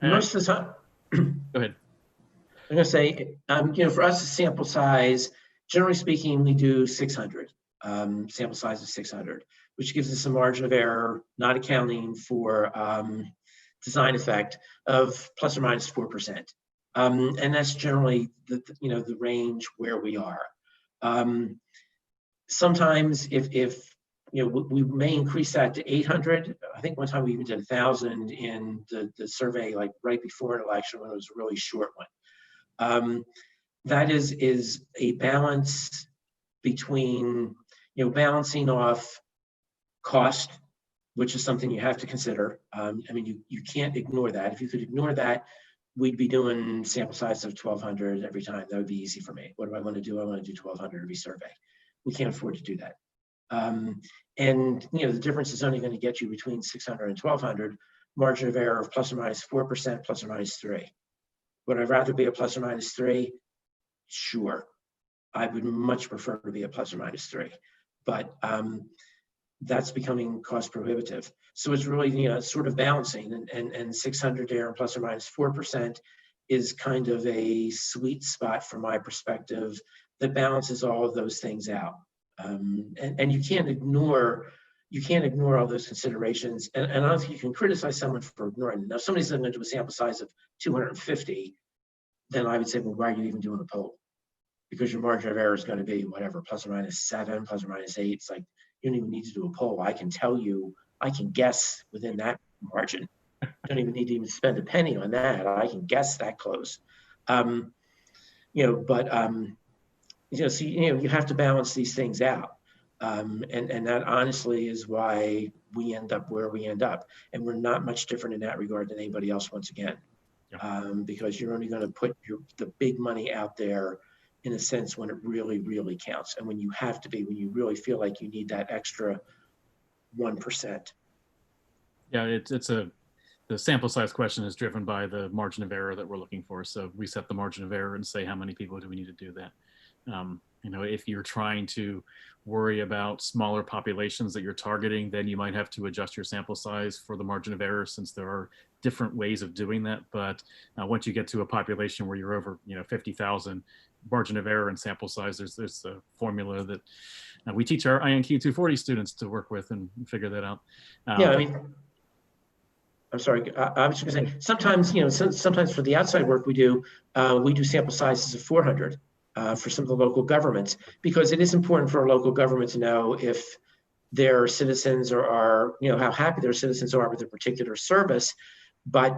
Most of the time, Go ahead. I'm going to say, you know, for us, the sample size, generally speaking, we do 600, sample size of 600, which gives us a margin of error, not accounting for design effect of plus or minus 4%. And that's generally the range where we are. Sometimes if you know, we may increase that to 800. I think one time we even did 1,000 in the survey, like right before an election when it was a really short one. That is a balance between, you know, balancing off cost, which is something you have to consider. I mean, you can't ignore that. If you could ignore that, we'd be doing sample size of 1,200 every time. That would be easy for me. What do I want to do? I want to do 1,200 every survey. We can't afford to do that. And you know, the difference is only going to get you between 600 and 1,200, margin of error of plus or minus 4%, plus or minus 3. Would I rather be a plus or minus 3? Sure. I would much prefer to be a plus or minus 3, but that's becoming cost prohibitive. So it's really, you know, sort of balancing, and 600 error plus or minus 4% is kind of a sweet spot from my perspective that balances all of those things out. And you can't ignore all those considerations. And I don't think you can criticize someone for ignoring them. Now, if somebody's going to do a sample size of 250, then I would say, well, why are you even doing a poll? Because your margin of error is going to be whatever, plus or minus 7, plus or minus 8. It's like, you don't even need to do a poll. I can tell you, I can guess within that margin. Don't even need to even spend a penny on that. I can guess that close. You know, but you know, so you know, you have to balance these things out, and that honestly is why we end up where we end up, and we're not much different in that regard than anybody else. Once again, because you're only going to put the big money out there in a sense when it really, really counts, and when you have to be, when you really feel like you need that extra 1%. Yeah, the sample size question is driven by the margin of error that we're looking for. So we set the margin of error and say how many people do we need to do that. You know, if you're trying to worry about smaller populations that you're targeting, then you might have to adjust your sample size for the margin of error, since there are different ways of doing that. But once you get to a population where you're over, you know, 50,000, margin of error and sample size, there's a formula that we teach our INQ 240 students to work with and figure that out. Yeah, I mean, I'm sorry. I was just going to say, sometimes, you know, sometimes for the outside work we do sample sizes of 400 for some of the local governments, because it is important for a local government to know if their citizens are, you know, how happy their citizens are with a particular service. But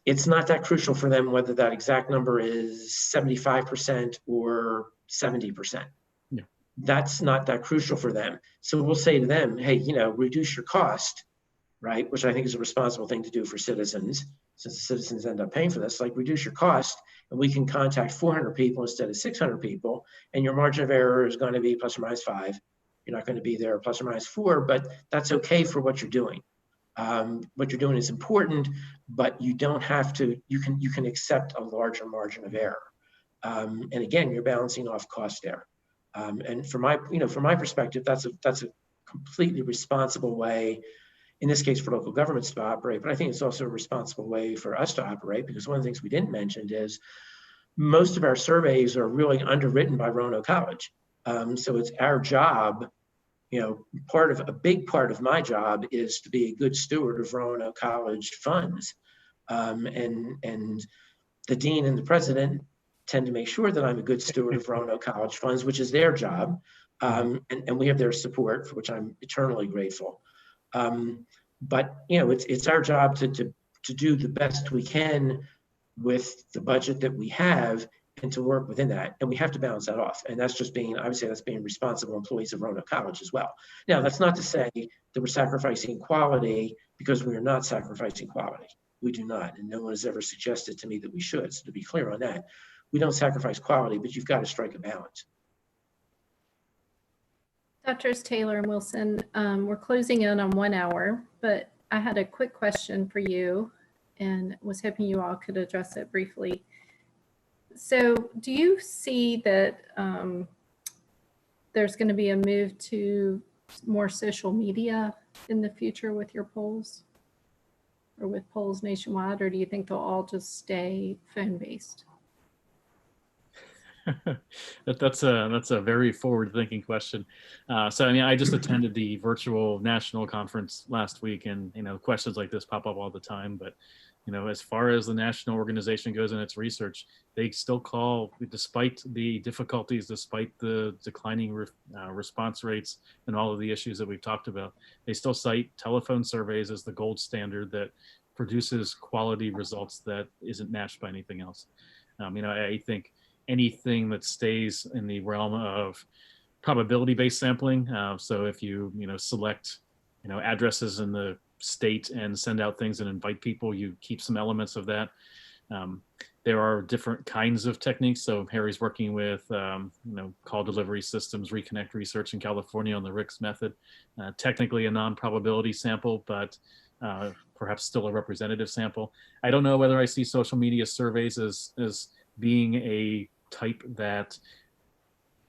it's not that crucial for them whether that exact number is 75% or 70%. Yeah. That's not that crucial for them. So we'll say to them, hey, you know, reduce your cost, right? Which I think is a responsible thing to do for citizens. since the citizens end up paying for this, like reduce your cost, and we can contact 400 people instead of 600 people, and your margin of error is going to be plus or minus 5. You're not going to be there plus or minus 4, but that's okay for what you're doing. What you're doing is important, but you don't have to. You can accept a larger margin of error, and again, you're balancing off cost there. And from my perspective, that's a completely responsible way, in this case for local governments to operate, but I think it's also a responsible way for us to operate, because one of the things we didn't mention is most of our surveys are really underwritten by Roanoke College. So it's our job, a big part of my job is to be a good steward of Roanoke College funds. And the dean and the president tend to make sure that I'm a good steward of Roanoke College funds, which is their job. And we have their support, for which I'm eternally grateful. But it's our job to do the best we can with the budget that we have and to work within that. And we have to balance that off. And that's just being, I would say that's being responsible employees of Roanoke College as well. Now, that's not to say that we're sacrificing quality, because we are not sacrificing quality. We do not. And no one has ever suggested to me that we should. So to be clear on that, we don't sacrifice quality, but you've got to strike a balance. Doctors Taylor and Wilson, we're closing in on 1 hour, but I had a quick question for you and was hoping you all could address it briefly. So do you see that there's going to be a move to more social media in the future with your polls, or with polls nationwide, or do you think they'll all just stay phone-based? That's a very forward-thinking question. So I mean, I just attended the virtual national conference last week, and questions like this pop up all the time. But as far as the national organization goes in its research, they still call, despite the difficulties, despite the declining response rates, and all of the issues that we've talked about, they still cite telephone surveys as the gold standard that produces quality results that isn't matched by anything else. I think anything that stays in the realm of probability-based sampling. So if you select addresses in the state and send out things and invite people, you keep some elements of that. There are different kinds of techniques. So Harry's working with call delivery systems, Reconnect Research in California on the RICS method. Technically a non-probability sample, but perhaps still a representative sample. I don't know whether I see social media surveys as being a type that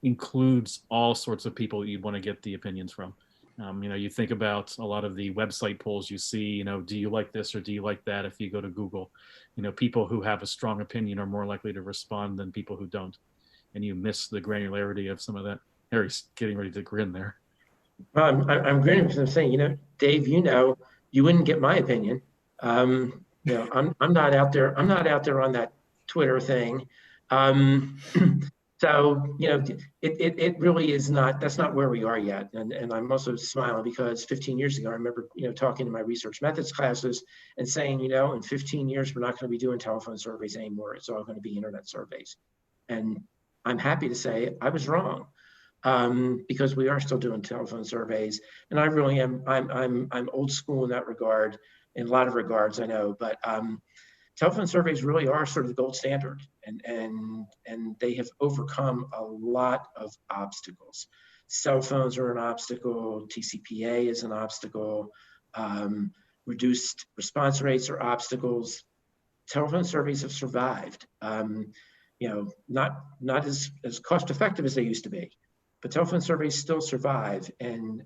includes all sorts of people you want to get the opinions from. You think about a lot of the website polls you see, do you like this or do you like that? If you go to Google, people who have a strong opinion are more likely to respond than people who don't. And you miss the granularity of some of that. Harry's getting ready to grin there. I'm grinning because I'm saying, Dave, you wouldn't get my opinion. I'm not out there. I'm not out there on that Twitter thing. So, it really is not, that's not where we are yet. And I'm also smiling because 15 years ago, I remember, talking to my research methods classes and saying, in 15 years, we're not going to be doing telephone surveys anymore. It's all going to be internet surveys. And I'm happy to say I was wrong, because we are still doing telephone surveys. And I really am, I'm old school in that regard, in a lot of regards, I know, but telephone surveys really are sort of the gold standard, and they have overcome a lot of obstacles. Cell phones are an obstacle, TCPA is an obstacle, reduced response rates are obstacles. Telephone surveys have survived. Not as cost effective as they used to be, but telephone surveys still survive. And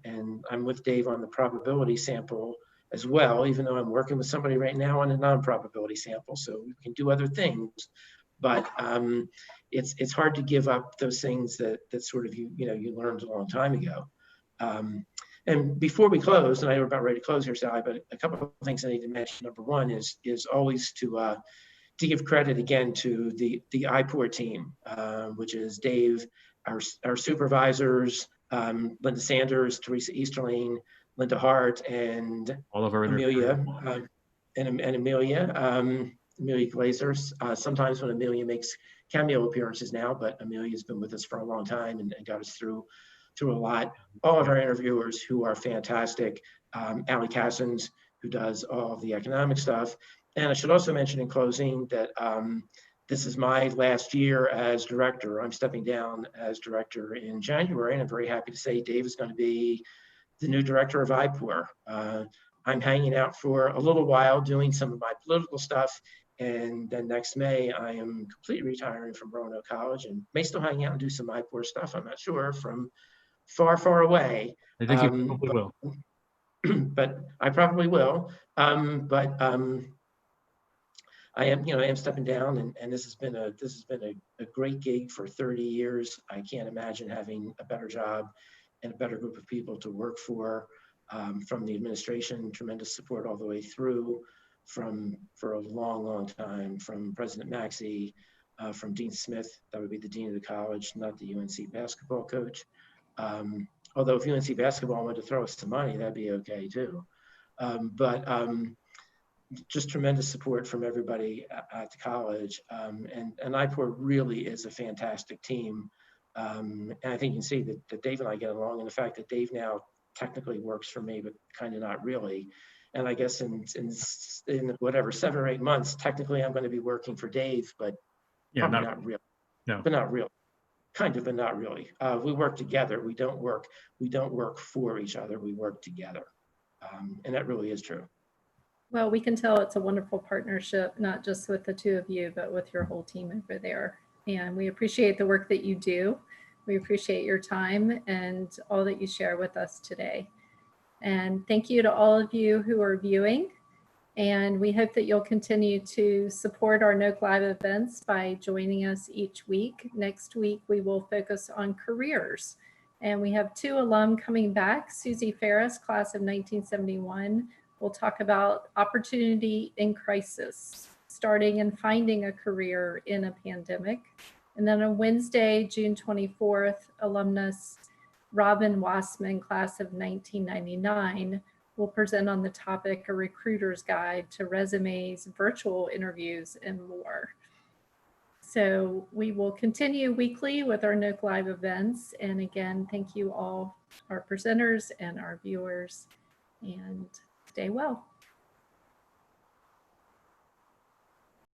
I'm with Dave on the probability sample as well, even though I'm working with somebody right now on a non-probability sample, so we can do other things. But it's hard to give up those things that sort of you learned a long time ago. And before we close, and I know we're about ready to close here, Sally, but a couple of things I need to mention. Number one is always to give credit again to the IPOR team, which is Dave, our supervisors, Linda Sanders, Teresa Easterling, Linda Hart, and Amelia, Amelia Glazer. Sometimes when Amelia makes cameo appearances now, but Amelia's been with us for a long time and got us through a lot. All of our interviewers who are fantastic. Allie Cassins, who does all of the economic stuff, And I should also mention in closing that this is my last year as director. I'm stepping down as director in January, and I'm very happy to say Dave is going to be the new director of IPOR. I'm hanging out for a little while doing some of my political stuff, and then next May I am completely retiring from Roanoke College and may still hang out and do some IPOR stuff. I'm not sure, from far, far away. I think you probably will. But I probably will. I am stepping down, and this has been a great gig for 30 years. I can't imagine having a better job and a better group of people to work for, from the administration, tremendous support all the way through, for a long, long time, from President Maxey, from Dean Smith, that would be the dean of the college, not the UNC basketball coach. Although if UNC basketball wanted to throw us some money, that'd be okay too. Just tremendous support from everybody at the college. And IPOR really is a fantastic team. And I think you can see that Dave and I get along, and the fact that Dave now technically works for me, but kind of not really. And I guess in whatever, 7 or 8 months, technically I'm going to be working for Dave, but Yeah, probably not really. No. But not really. Kind of, but not really. We work together. We don't work for each other. We work together. And that really is true. Well, we can tell it's a wonderful partnership, not just with the two of you, but with your whole team over there. And we appreciate the work that you do. We appreciate your time and all that you share with us today. And thank you to all of you who are viewing. And we hope that you'll continue to support our NOKELive events by joining us each week. Next week, we will focus on careers. And we have 2 alum coming back. Susie Ferris, class of 1971. We'll talk about opportunity in crisis, starting and finding a career in a pandemic. And then on Wednesday, June 24th, alumnus Robin Wassman, class of 1999, will present on the topic, A Recruiter's Guide to Resumes, Virtual Interviews, and more. So we will continue weekly with our NOKELive events. And again, thank you all, our presenters and our viewers, and stay well.